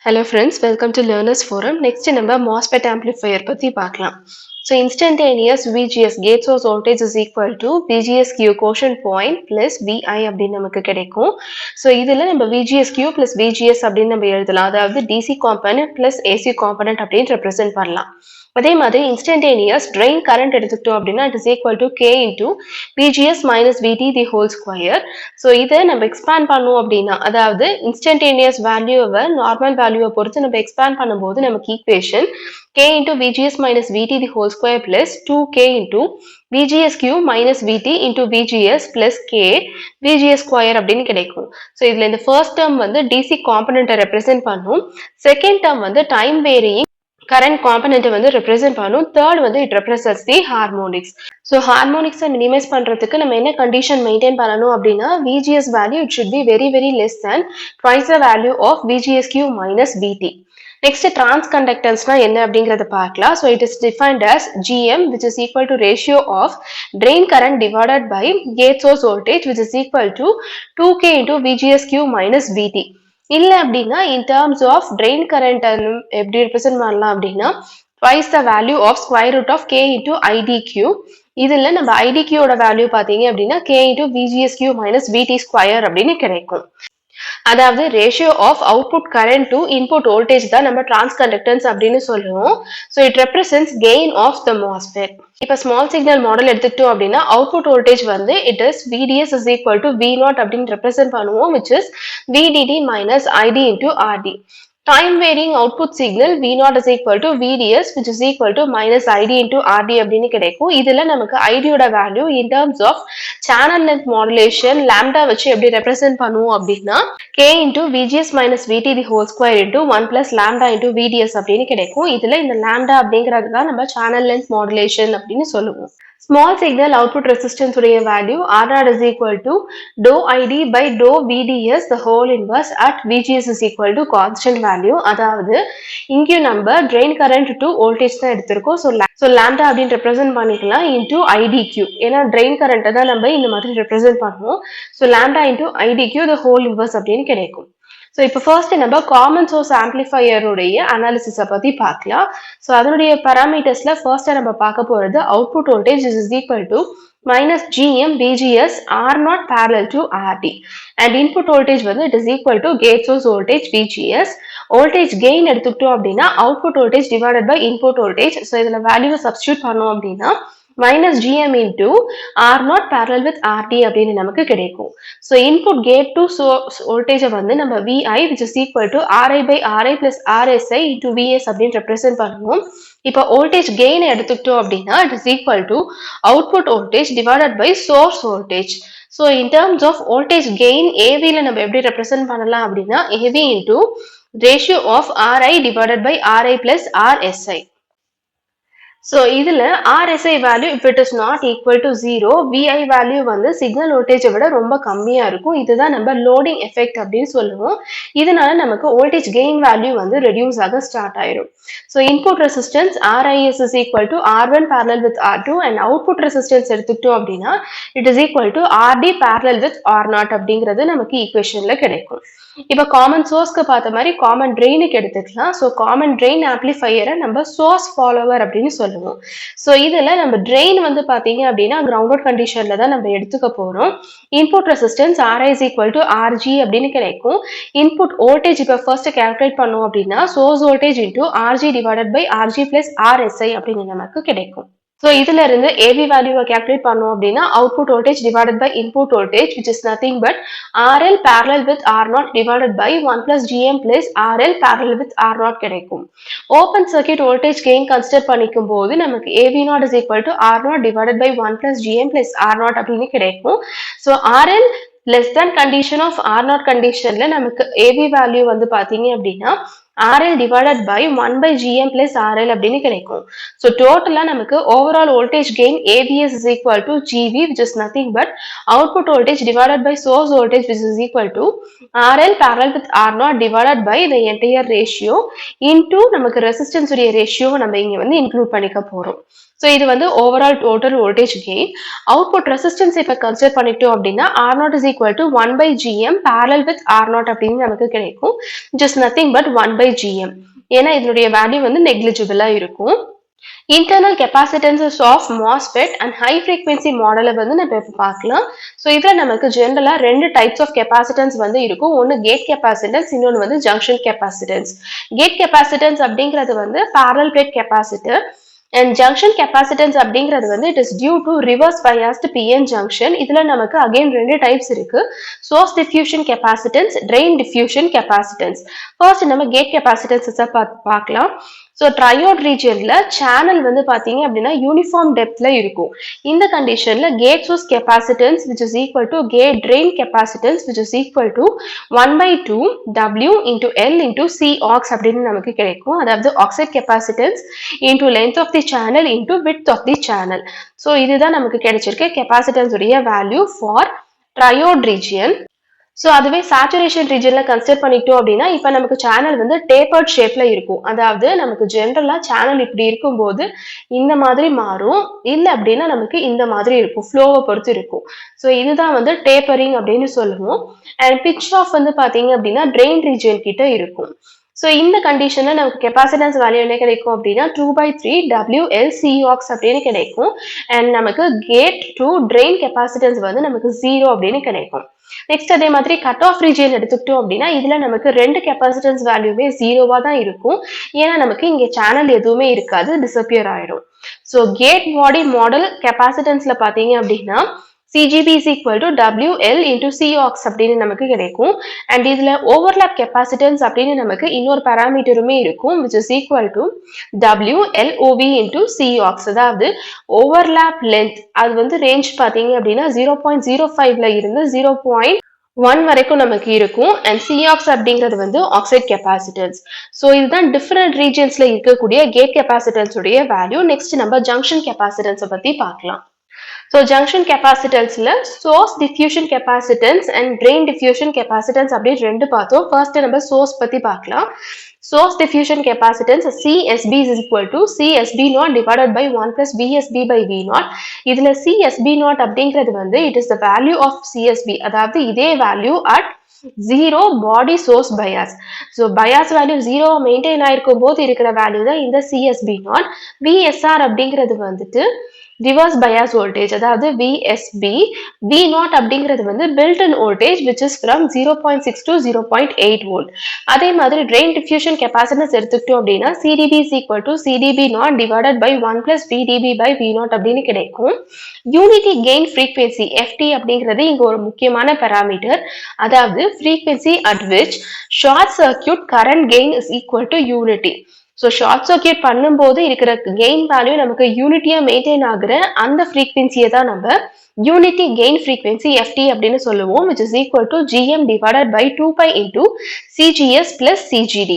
Hello friends, welcome to Learners Forum. Next number MOSFET amplifier பத்தி பார்க்கலாம். So instantaneous VGS gate source voltage is equal to VGSQ quotient point plus VI அப்படின்னு நமக்கு கிடைக்கும். So இதில் நம்ம VGSQ plus VGS அப்படின்னு நம்ம எழுதலாம். அதாவது DC component plus AC component அப்படின்னு represent பண்ணலாம். அதே மாதிரி instantaneous drain current எடுத்துக்கிட்டோம் அப்படின்னா it is equal to K into VGS minus VT the whole square. So இதை நம்ம expand பண்ணோம் அப்படின்னா அதாவது instantaneous value-வை normal value-வை பொறுத்து நம்ம expand பண்ணும்போது நமக்கு equation K into VGS minus VT the whole square plus 2K into VGSQ minus VT into VGS plus K VGS square அப்படின்னு கிடைக்கும். So இதுல இந்த first term வந்து DC component-ஐ represent பண்ணும். Second term வந்து time varying current component வந்து represent பண்ணும். Third வந்து it represents the harmonics. So harmonics minimize பண்றதுக்கு நம்ம என்ன condition maintain பண்ணணும் அப்படின்னா VGS value it should be very less than twice the value of VGSQ minus VT. Next transconductance என்ன அப்படிங்கறத பார்க்கலாம். So it is defined as GM which is equal to ratio of drain current divided by gate source voltage which is equal to 2K into VGSQ minus VT. இல்ல அப்படின்னா in terms of drain current எப்படி represent பண்ணலாம் அப்படின்னா twice the value of square root of K into IDQ. இதுல நம்ம IDQ ஓட value பாத்தீங்க அப்படின்னா K into VGSQ minus VT square அப்படின்னு கிடைக்கும். அதாவது ratio of output current to input voltage தான் நம்ம டிரான்ஸ்கண்டக்டன்ஸ் அப்படின்னு சொல்லுவோம். So it represents gain of the MOSFET. இப்போ ஸ்மால் சிக்னல் மாடல் எடுத்துக்கிட்டோம் அப்படின்னா அவுட்புட் வோல்டேஜ் வந்து it is VDS is equal to V0 அப்படின்னு ரெப்ரசென்ட் பண்ணுவோம் which is VDD minus ID into RD. Time varying output signal V0 is equal to VDS which is equal to minus ID into RD அப்படின்னு கிடைக்கும். இதுல நமக்கு ID யோட value in terms of channel length modulation lambda வச்சு எப்படி represent பண்ணுவோம் அப்படின்னா K into VGS minus VT the whole square into 1 plus lambda into VDS அப்படின்னு கிடைக்கும். இதுல இந்த lambda அப்படிங்கிறது தான் நம்ம channel length modulation அப்படின்னு சொல்லுவோம். Small signal output resistance உடைய value R0 is equal to dou ID by dou VDS the whole inverse at VGS is equal to constant value. அதாவது இங்கே நம்ம drain current to voltage தான் எடுத்திருக்கோம். So lambda அப்படின்னு represent பண்ணிக்கலாம் into IDQ. ஏன்னா drain current தான் நம்ம இந்த மாதிரி represent பண்ணுவோம். So lambda into IDQ the whole inverse அப்படின்னு கிடைக்கும். So இப்போ first நம்ம common source amplifier உடைய analysis பத்தி பார்க்கலாம். So அதனுடைய parametersல first நம்ம பார்க்க போறது output voltage is equal to minus GM VGS R0 parallel to RD and input voltage வந்து it is equal to gate source voltage VGS. voltage gain எடுத்துக்கிட்டோம் அப்படின்னா output voltage divided by input voltage. So இதுல value substitute பண்ணோம் அப்படின்னா minus GM into R0 parallel with RD அப்படின்னு நமக்கு கிடைக்கும். So input gate to source voltage வந்து நம்ம VI which is equal to RI by RI plus RSI into VS அப்படின்னு represent பண்ணுவோம். இப்போ voltage gain எடுத்துக்கிட்டோம் அப்படின்னா it is equal to output voltage divided by source voltage. So in terms of voltage gain AVல நம்ம எப்படி represent பண்ணலாம் அப்படின்னா AV into ratio of RI divided by RI plus RSI. So இதுல RSI value if it is not equal to 0, VI value வந்து signal voltage விட ரொம்ப கம்மியா இருக்கும். இதுதான் நம்ம loading effect அப்படின்னு சொல்லுவோம். இதனால நமக்கு voltage gain value வந்து reduce ஆக start ஆயிரும். So input resistance RIS is equal to R1 parallel with R2 and output resistance எடுத்துக்கிட்டோம் அப்படின்னா it is equal to RD parallel with R0 அப்படிங்கிறது நமக்கு equationல கிடைக்கும். இப்போ காமன் சோர்ஸ்க்கு பார்த்த மாதிரி காமன் ட்ரெயினுக்கு எடுத்துக்கலாம். ஸோ காமன் ட்ரெயின் ஆம்ப்ளிஃபையரை நம்ம சோர்ஸ் ஃபாலோவர் அப்படின்னு சொல்லுவோம். ஸோ இதில் நம்ம ட்ரெயின் வந்து பார்த்தீங்க அப்படின்னா கிரவுண்ட் அவுட் கண்டிஷனில் தான் நம்ம எடுத்துக்க போகிறோம். Input resistance RI is equal to RG அப்படின்னு கிடைக்கும். இன்புட் வோல்டேஜ் இப்போ ஃபர்ஸ்ட் கால்குலேட் பண்ணோம் அப்படின்னா source voltage into RG divided by RG plus RSI அப்படின்னு நமக்கு கிடைக்கும். So இதுல இருந்து AV value calculate பண்ணோம் அப்படின்னா output voltage divided by input voltage which is nothing but RL parallel with R0 divided by 1 plus GM plus RL parallel with R0 கிடைக்கும். Open circuit voltage gain consider பண்ணிக்கும் போது நமக்கு AV0 is equal to R0 divided by 1 plus GM plus R0 அப்படின்னு கிடைக்கும். So RL less than condition of R0 conditionல நமக்கு AV value வந்து பாத்தீங்க அப்படின்னா RL divided by 1 by GM plus RL அப்படின்னு கிடைக்கும். So total நமக்கு overall voltage gain AVS is equal to GV which is nothing but output voltage divided by source voltage which is equal to RL parallel with R0 divided by the entire ratio into நமக்கு resistance உடைய ratio நம்ம இங்க வந்து include பண்ணிக்க போறோம். So இது வந்து overall total voltage gain. Output resistance இப்ப consider பண்ணிட்டோம் அப்படின்னா R0 is equal to 1 by GM parallel with R0 அப்படின்னு நமக்கு கிடைக்கும். Just nothing but 1 by by gm. ஏன்னா இதனுடைய வேல்யூ வந்து நெக்லிஜிபிளா இருக்கும். internal capacitances of MOSFET and high frequency model வந்து நம்ம இப்ப பார்க்கலாம். So இதுல நமக்கு ஜெனரலா ரெண்டு டைப்ஸ் ஆஃப் கெபாசிட்டன்ஸ் வந்து இருக்கும். ஒன்னு கேட் கெபாசிட்டன்ஸ், இன்னொன்னு வந்து ஜங்ஷன் கெபாசிட்டன்ஸ். கேட் கெபாசிட்டன்ஸ் அப்படிங்கிறது வந்து parallel plate capacitor and junction capacitance அப்படிங்கிறது வந்து it is due to reverse biased PN junction. இதுல நமக்கு again ரெண்டு டைப்ஸ் இருக்கு. source diffusion capacitance, drain diffusion capacitance. first நம்ம gate capacitance பார்க்கலாம். So triode regionல channel வந்து பாத்தீங்க அப்படின்னா uniform depthல இருக்கும். இந்த கண்டிஷன்ல gate source capacitance which is equal to gate drain capacitance which is equal to 1/2 W into L into C aux அப்படின்னு நமக்கு கிடைக்கும். அதாவது oxide capacitance into length of the channel into width of the channel. So இதுதான் நமக்கு கிடைச்சிருக்க capacitance உடைய value for triode region. So அதுவே saturation regionல consider பண்ணிட்டோம் அப்படின்னா இப்ப நமக்கு சேனல் வந்து டேப்பர்ட் ஷேப்ல இருக்கும். அதாவது நமக்கு ஜெனரலா சேனல் இப்படி இருக்கும்போது இந்த மாதிரி மாறும், இல்ல அப்படின்னா நமக்கு இந்த மாதிரி இருக்கும், ஃப்ளோவை பொறுத்து இருக்கும். ஸோ இதுதான் வந்து டேப்பரிங் அப்படின்னு சொல்லுவோம். அண்ட் பிட்ச் ஆஃப் வந்து பாத்தீங்க அப்படின்னா ட்ரெயின் ரீஜியன் கிட்ட இருக்கும். ஸோ இந்த கண்டிஷன்ல நமக்கு கெபாசிட்டன்ஸ் வேல்யூ என்ன கிடைக்கும் அப்படின்னா 2/3 WL Cox அப்படின்னு கிடைக்கும். அண்ட் நமக்கு கேட் டு ட்ரெயின் கெபாசிட்டன்ஸ் வந்து நமக்கு 0 அப்படின்னு கிடைக்கும். நெக்ஸ்ட் அதே மாதிரி கட் ஆஃப் ரீஜியன் எடுத்துக்கிட்டோம் அப்படின்னா இதுல நமக்கு ரெண்டு கெபாசிட்டன்ஸ் வேல்யூமே 0வா தான் இருக்கும். ஏன்னா நமக்கு இங்க சேனல் எதுவுமே இருக்காது, டிசப்பியர் ஆயிடும். ஸோ கேட் பாடி மாடல் கெபாசிட்டன்ஸ்ல பாத்தீங்க அப்படின்னா CGB is equal to WL into Cox அப்படின்னு நமக்கு கிடைக்கும். அண்ட் இதுல ஓவர்லாப் கெபாசிட்டன்ஸ் அப்படின்னு நமக்கு இன்னொரு பாராமீட்டருமே இருக்கும் which is equal to WLOV into Cox. அதாவது ஓவர்லாப் லென்த் அது வந்து ரேஞ்ச் பாத்தீங்க அப்படின்னா 0.05ல இருந்து 0.1 வரைக்கும் நமக்கு இருக்கும். அண்ட் Cox அப்படிங்கிறது வந்து ஆக்சைட் கெபாசிட்டன்ஸ். ஸோ இதுதான் டிஃபரெண்ட் ரீஜன்ஸ்ல இருக்கக்கூடிய கேட் கெபாசிட்டன்ஸ் உடைய வேல்யூ. நெக்ஸ்ட் நம்ம ஜங்ஷன் கெபாசிட்டன்ஸை பத்தி பார்க்கலாம். So junction capacitanceல source diffusion capacitance and drain diffusion capacitance அப்படி ரெண்டு பார்த்தோம். First நம்ம source பத்தி பார்க்கலாம். Source diffusion capacitance CSB is equal to CSB0 divided by 1 plus VSB by V0. இதுல CSB0 அப்படிங்கிறது வந்து it is the value of CSB. அதாவது இதே value at 0 body source bias. So bias value 0 maintain ஆயிருக்கும் போது இருக்கிற வேல்யூ தான் இந்த CSB0. VSR அப்படிங்கிறது வந்துட்டு reverse bias voltage, அதாவது VSB. V0 அப்படிங்கிறது வந்து built in voltage which is from 0.6 to 0.8 volt. அதே மாதிரி drain diffusion capacitance எடுத்துக்கிட்டோம் அப்படின்னா CDB is equal to CDB0 divided by 1 plus VDB by V0 அப்படின்னு கிடைக்கும். Unity gain frequency FT அப்படிங்கிறது இங்க ஒரு முக்கியமான parameter. அதாவது frequency at which short circuit current gain is equal to unity. So short circuit பண்ணும்போது இருக்கிற கெயின் வேல்யூ நமக்கு யூனிட்டியா மெயின்டைன் ஆகுற அந்த ஃப்ரீக்வன்சியை தான் நம்ம யூனிட்டி கெயின் ஃப்ரீக்வன்சி FT அப்படின்னு சொல்லுவோம் which is equal to GM divided by 2pi into CGS plus CGD.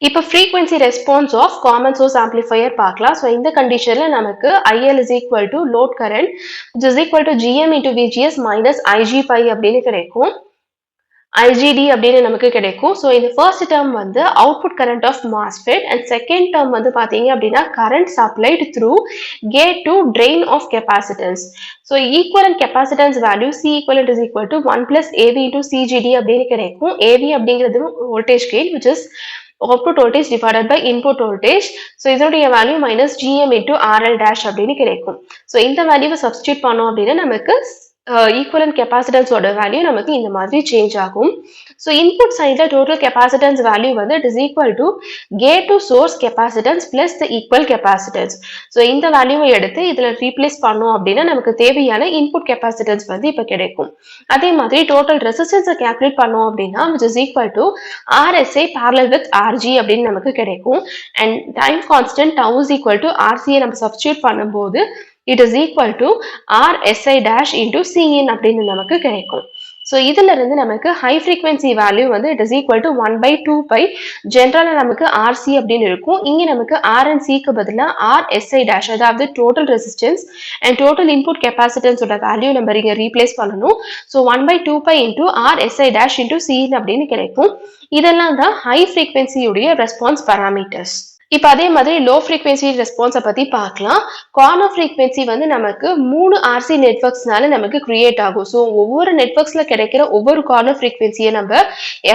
இப்போ frequency response of common source amplifier பார்க்கலாம். ஸோ இந்த கண்டிஷன்ல நமக்கு IL is equal to load current which is equal to GM into VGS minus IG pi அப்படின்னு கிடைக்கும். IGD அப்படின்னு நமக்கு கிடைக்கும். ஸோ இந்த ஃபர்ஸ்ட் டேர்ம் வந்து output current of MOSFET and second term வந்து பாத்தீங்க அப்படின்னா current supplied through gate to drain of capacitance. So equivalent capacitance value C equivalent is equal to 1 plus AV into CGD அப்படின்னு கிடைக்கும். AV அப்படிங்கிறது voltage gain which is output voltage divided by input voltage. So இதனுடைய value minus GM into RL dash அப்படின்னு கிடைக்கும். So இந்த வேல்யூவை substitute பண்ணோம் அப்படின்னா நமக்கு ஈக்குவலன்ட் கெபாசிட்டன்ஸ் ஓட வேல்யூ நமக்கு இந்த மாதிரி சேஞ்ச் ஆகும். ஸோ இன்புட் சைட்ல டோட்டல் கெபாசிட்டன்ஸ் வேல்யூ வந்து it is equal to gate to source capacitance plus the equal capacitance. ஸோ இந்த வேல்யூவை எடுத்து இதுல ரீப்ளேஸ் பண்ணோம் அப்படின்னா நமக்கு தேவையான இன்புட் கெபாசிட்டன்ஸ் வந்து இப்ப கிடைக்கும். அதே மாதிரி டோட்டல் ரெசிஸ்டன்ஸை கால்குலேட் பண்ணோம் அப்படின்னா which is equal to RSI parallel with RG அப்படின்னு நமக்கு கிடைக்கும். And time constant tau is equal to RC நம்ம சப்ஸ்டியூட் பண்ணும்போது it is equal to RSI dash into Cin அப்படின்னு நமக்கு கிடைக்கும். ஸோ இதுல இருந்து நமக்கு ஹை ஃப்ரீக்வன்சி வேல்யூ வந்து இட் இஸ் ஈக்குவல் டு 1/2 ஜென்ரலா நமக்கு RC அப்படின்னு இருக்கும். இங்க நமக்கு RNCக்கு பதிலா RSI dash அதாவது total resistance and total input capacitance ஓட வேல்யூ நம்ம இங்க ரீப்ளேஸ் பண்ணணும். So 1/2 into RSI dash into Cin அப்படின்னு கிடைக்கும். இதெல்லாம் தான் ஹை ஃப்ரீக்வன்சியுடைய ரெஸ்பான்ஸ் பாராமீட்டர்ஸ். இப்ப அதே மாதிரி லோ ஃப்ரீக்வென்சி ரெஸ்பான்ஸ பத்தி பார்க்கலாம். கார்னர் ஃப்ரீக்வென்சி வந்து நமக்கு 3 ஆர்சி நெட்வொர்க்ஸ்னால நமக்கு கிரியேட் ஆகும். ஸோ ஒவ்வொரு நெட்வொர்க்ஸ்ல கிடைக்கிற ஒவ்வொரு கார்னர் ஃப்ரீக்வென்சிய நம்ம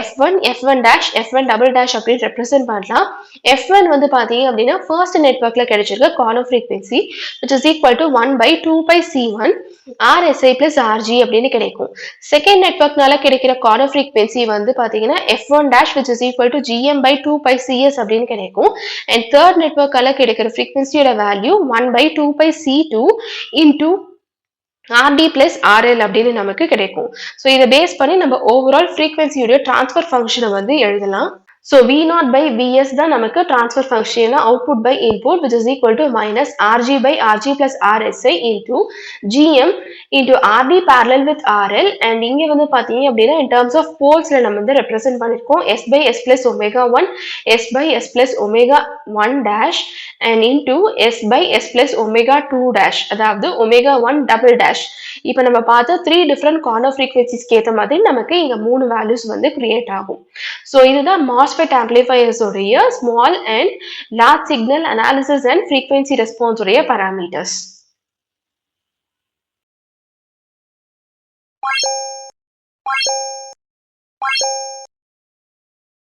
F1, F1 dash, F1 double dash அப்படின்னு ரெப்ரசென்ட் பண்ணலாம். F1 வந்து பார்த்தீங்க அப்படின்னா ஃபர்ஸ்ட் நெட்வொர்க்ல கிடைச்சிருக்க corner frequency which is equal to 1 by 2 pi C1 RSI plus RG அப்படின்னு கிடைக்கும். செகண்ட் நெட்வொர்க்னால கிடைக்கிற கார்னர் ஃப்ரீக்வென்சி வந்து பார்த்தீங்கன்னா F1 dash which is equal to GM by 2 pi CS அப்படின்னு கிடைக்கும். And third நெட்வொர்க்கால கிடைக்கிற ஃப்ரீக்வென்சியோட value 1 by 2 pi C2 into RD plus RL அப்படின்னு நமக்கு கிடைக்கும். ஸோ இதை பேஸ் பண்ணி நம்ம ஓவரால் ஃப்ரீக்வென்சியோட ட்ரான்ஸ்ஃபர் ஃபங்க்ஷனை வந்து எழுதலாம். So V0 by Vs தான் நமக்கு transfer function output by input which is equal to minus Rg by Rg plus RSI into Gm into Rd parallel with RL and இங்க வந்து பாத்தீங்க அப்படின்னா in terms of polesல நம்ம வந்து represent பண்ணிருக்கோம் S by S plus omega 1 S by S plus omega 1 dash and into S by S plus omega 2 dash அதாவது omega 1 double dash. இப்போ நம்ம பார்த்த 3 different corner frequencies ஏத்த மாதிரி நமக்கு இங்க 3 values வந்து create ஆகும். ஸோ இதுதான் MOSFET amplifiers உடைய small and large signal analysis and frequency response உடைய parameters.